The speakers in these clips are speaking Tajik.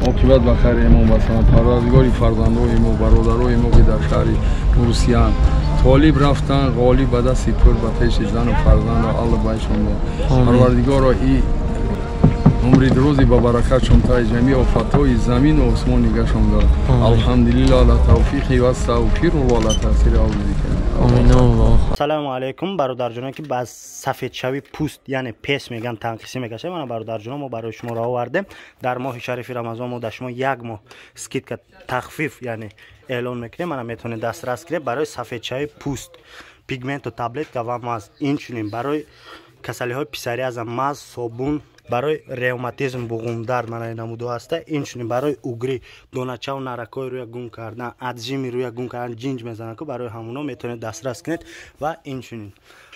عاقبت بخیر امام وطن پروردگاری فرزندان ما برادرای ما که در شهر روسیان طالب رفتن غالب به دست پر به پیش زن و فرزند الله بایشون پروردگار این عمر دروزی با برکتشون تا جمعی آفتهای زمین و آسمان نگهشون داد الحمدلله علی توفیق و استغفر الله تاثیر آوردی کرد. سلام علیکم برادرجانان که باز سفید شوی پوست یعنی پس میگن تنقیسی میگشه. من برادرجانان ما برای شما را آوردیم در ماه شریف رمضان ما در شما یک ماه اسکیت که تخفیف یعنی اعلان میکنیم. من میتونید دسترس کنید برای سفید شوی پوست پیگمنت و تابلت که و ماز اینچنین برای کسلی های پسری از ماز صابون برای روماتیسم بغوندار من نموده هسته. اینچنین برای اوگری دونچه و نرکای روی گون کردن ادژیمی روی گون کردن جینج میزنن که برای همونا میتونید دسترس کنید. و اینچنین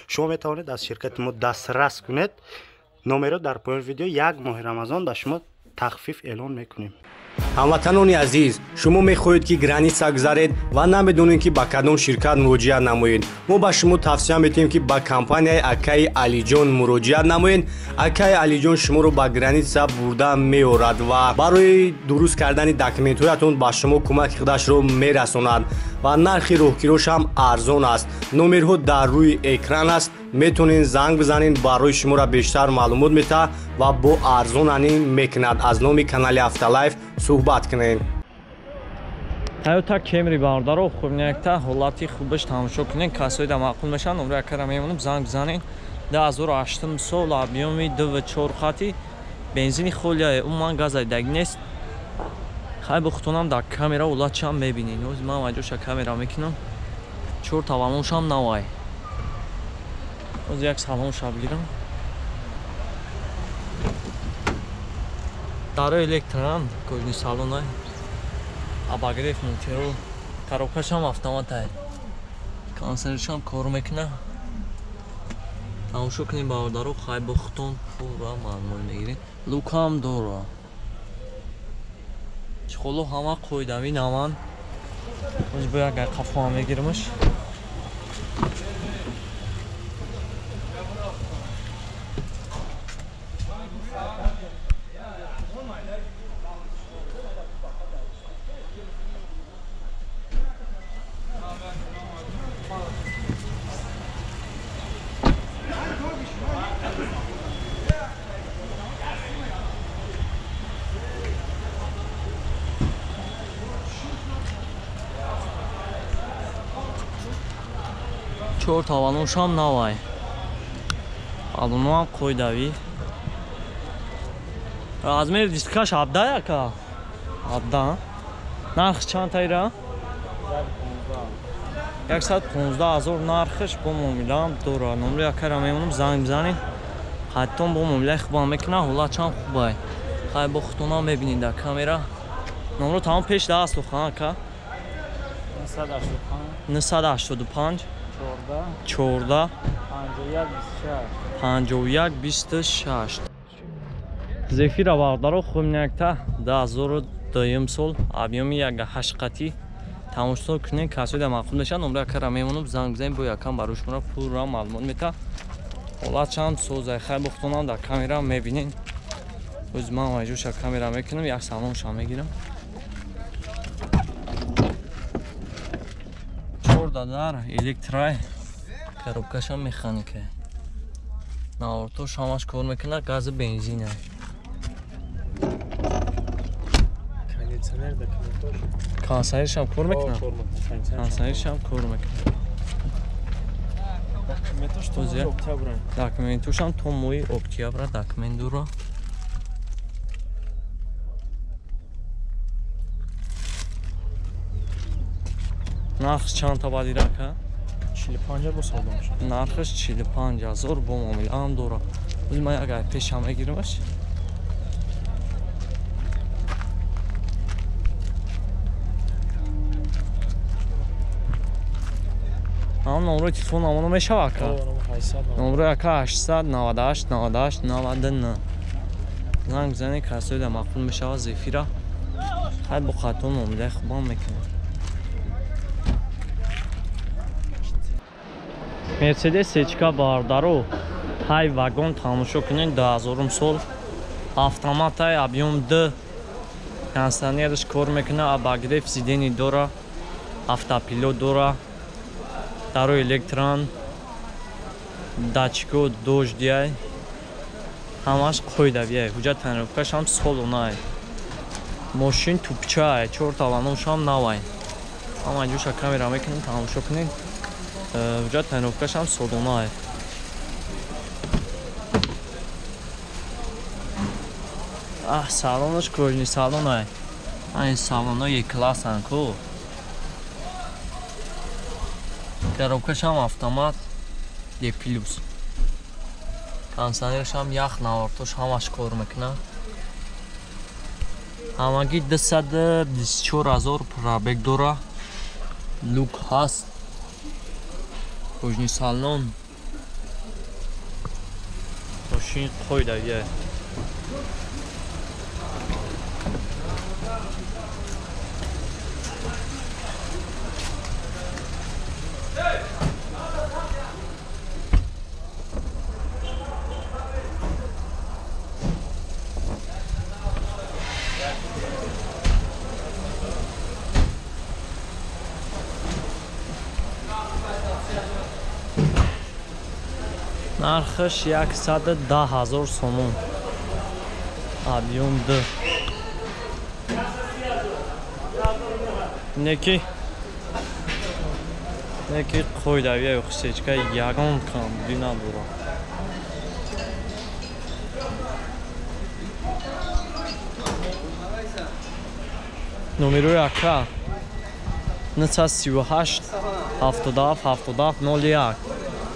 شما میتونید از شرکت ما دسترس کنید. نمره در پایین ویدیو یک ماه رمضان به شما تخفیف اعلان میکنیم. هموطنان عزیز شما میخواهید که گرانیسا گذارید و نمیدونید که با کدام شرکت مراجعه نمایید. ما به شما توصیه میتیم که با کمپانی اکای علی جان مراجعه نمایید. اکای علی جان شما رو با گرانیسا برده میآورد و برای درست کردن داکیومنت هایتون با شما کمک خودش رو میرساند و نرخ راهگیریش هم ارزان است. نمرها در روی اکران است. میتونین زنگ بزنین برای شما را بیشتر معلومات میده و با ارزان میکند. از نام کانال افتالایف صحبت کنین. Toyota Camry бардaro хуб некта ҳолати хубаш тамошо кунен касои да маъқул мешан. номеро якара мемонам занг бизанен 2008 сол объёми 2.4 хати бензини холияе умуман газайдаги нест. хай бухтонам дар камера улатшам мебинин. ҳозир ман ваҷоша камера мекунам 4 таваношам навай. ҳозир як салонша бигирам. дарои электран кӯҷни салонай абагреф мутеро коробкашам автоматай консершам кор мекуна. тамошо кунем бародаро хай бухтон пура маъмул мегирем. лукам дора чихоло ҳама қоидави наван. ҳозир бо як қафоам мегирамаш. چهار توانوش هم نوای بالونو هم قویدوی. размер дискаш 17 яка 17. нарх чанд тайра 115,000 нархш бо муомилаам дора. номери якара мемонам занг бизанед ҳаттон бо муомилаи хубам мекуна. ҳолат чанд хубай хай бо худтонам мебинед дар камера. номеро тамом пеш даст лухан ака 985 14 51 26. зефира бародаро хубнякта 2002 сол объёми 1.8 қати тамошо кунен касои да маъқул мешад. номери якара мемонам занг бизанед бо якам барои шуморо пурра маълумот мета. ҳолат чанд созай хай бухтонам дар камера мебинен. ӯзи ман ваҷоша камера мекунам як салонша мегирам. дар электрай коробкашам механика навортош ҳамаш кор мекунад. гази бензина кондитсионершам кор мекунад. кондитсионершам кор мекунад. документушам то моҳи октябра документ дора. нархш чанд та баъди рака 45 бо содамш. нархш 45000 бо муомилаам дора. ӯзи ман як ай пешам мегирамаш. ҳам номерои телефон амоно мешава ака. номеро ака 898 98 99. занг бизанед касои да маъқул мешава. зефира хай бо хаттон муомилаи хубам мекунад. Mercedes сечка бардаро ҳай вагон тамошо кунед 2000 сол автоматай объём 2 Кондиционерш кор мекуна, обогрев сидений дора, автопилот дора, второй электрон, датчико дождя. Ҳамаш қоидавия. Ҳуҷҷат тонировкаш ҳам солуна. Мошин тупча, 4 талонуш ҳам навай. Ҳама ҷуша камера мекунем, тамошо кунем. Ҳуҷҷат тонировкаш ҳам солуна. Салонаш кожни салона. Айн салона Е-классан ку. Коробкаш ҳам автомат Е+. Кондиционерш ҳам ях навортош ҳамаш кор мекуна. ҳамагӣ 224 000 пробег дора. Люк ҳаст. Кожни салон. Мошин қоидавия. Нархаш 110 000 сомон. Объем 2. Неки қоидавия хусечка ягон камбина бура. Номерои ака 938 77 77 01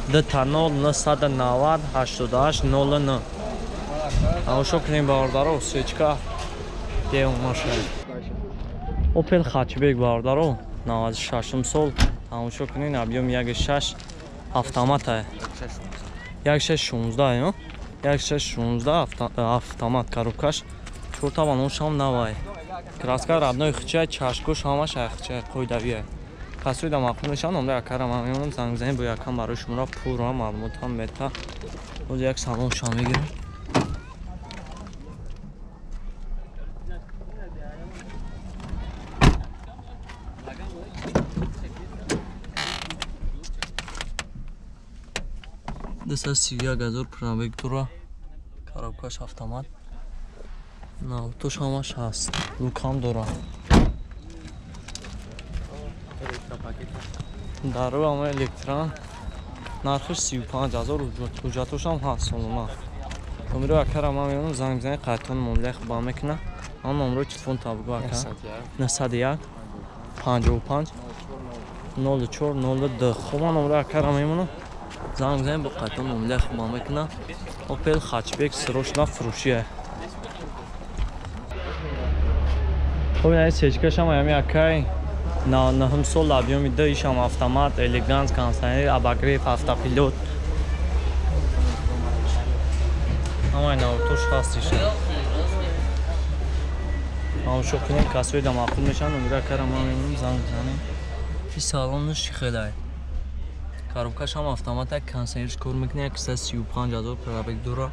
Дтанол 990 88 09. Тамошо кунем бавордаро сечка дем машин. Opel Hatchback бавордаро 96 сол. Тамошо кунем объем 1.6 автомат ай. 1.616 ё? 1.616 автомат коробкаш. Чортава ношам навай. Краска родной хчай чашкош ҳамаш хчай қоидавия. Касои да мақбул мешаванд, номери акарам мемонам, занг бизанем бо якам барои шуморо пурра маълумотам мета. Боз як салоншон мегирем. Даса 31 000 пробег дора. Коробкаш автомат. Навтош ҳамаш ҳаст. Лукам дора. Дару ама электрон. Нархиш 35 000 ҳуҷҷатош ҳам ҳаст солуна. Номерои акарам мемонам, занг бизанем қайтон муомилаи хуб мекуна. Ҳам номерои телефон табгу ака 901 55 04 02. Хуб ман номерои акарам мемонам. Занг бизанем бо қайтон муомилаи хуб мекуна. Opel Hatchback срочно фурӯшия. Хуб ин сечкаш ҳам ами акай. Наҳум сол объеми 2 ишам автомат, элеганс, кондиционер, обогрев, автопилот. Ҳамаи навортош ҳаст иша. Тамошо кунем, касои да мақбул мешаванд, номерои акарам мемонам, занг бизанем. Ин салонаш хелай. Коробкаш ҳам автомат, кондиционерш кор мекуна, 135 000 пробег дора.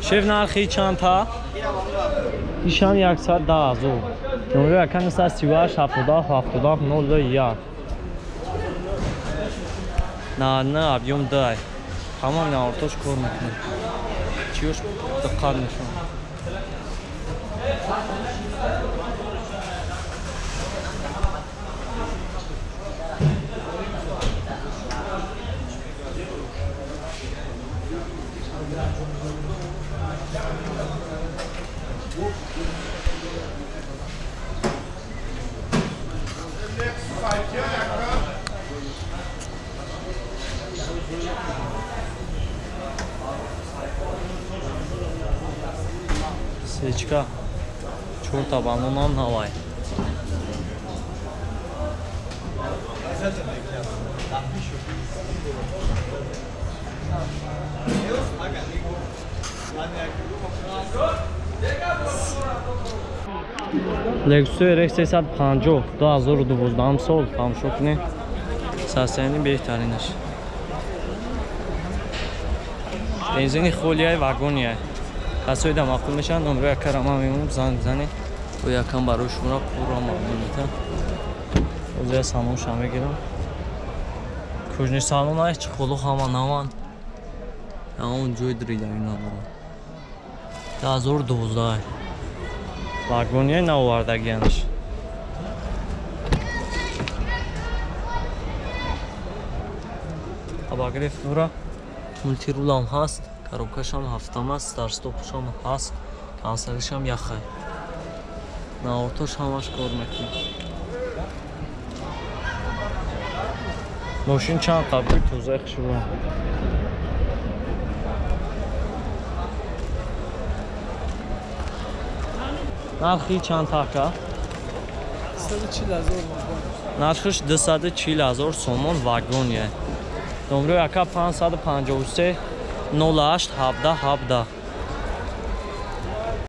شف نرخی چند تا؟ ایشان 110 000. نمره اکن 38 70 70 01. نه объем дай. Tamam ya ortoş kormak. Çiyoş dikkat nişan. Свечка 4 та балон ҳам навай. Lexus RX 350 2012 sol тамошо кунед. Состояние беҳтаринаш. Бензини холияи вагония. Касои да мақбул мешаванд, номерои карама мемонам, занг бизанед. Бо якам барои шуморо пурро маълум метам. Ҳозир салонша мегирам. Кӯҷни салона ҳеҷ холу ҳама наванд. Ҳамон ҷои дридаи надорад. 2012 вагония навовардагиянаш. Абагриф дура мултирулам ҳаст, коробкашам ҳафтам аст, старстопшам ҳаст, консолишам яхай. Наортош ҳамаш кор мекунад. Мошин чанд қабли тоза хушура. нархи чанд така? 140,000 вагон. Нархиш 240,000 сомон вагония. Номерои ака 553 08 17 17.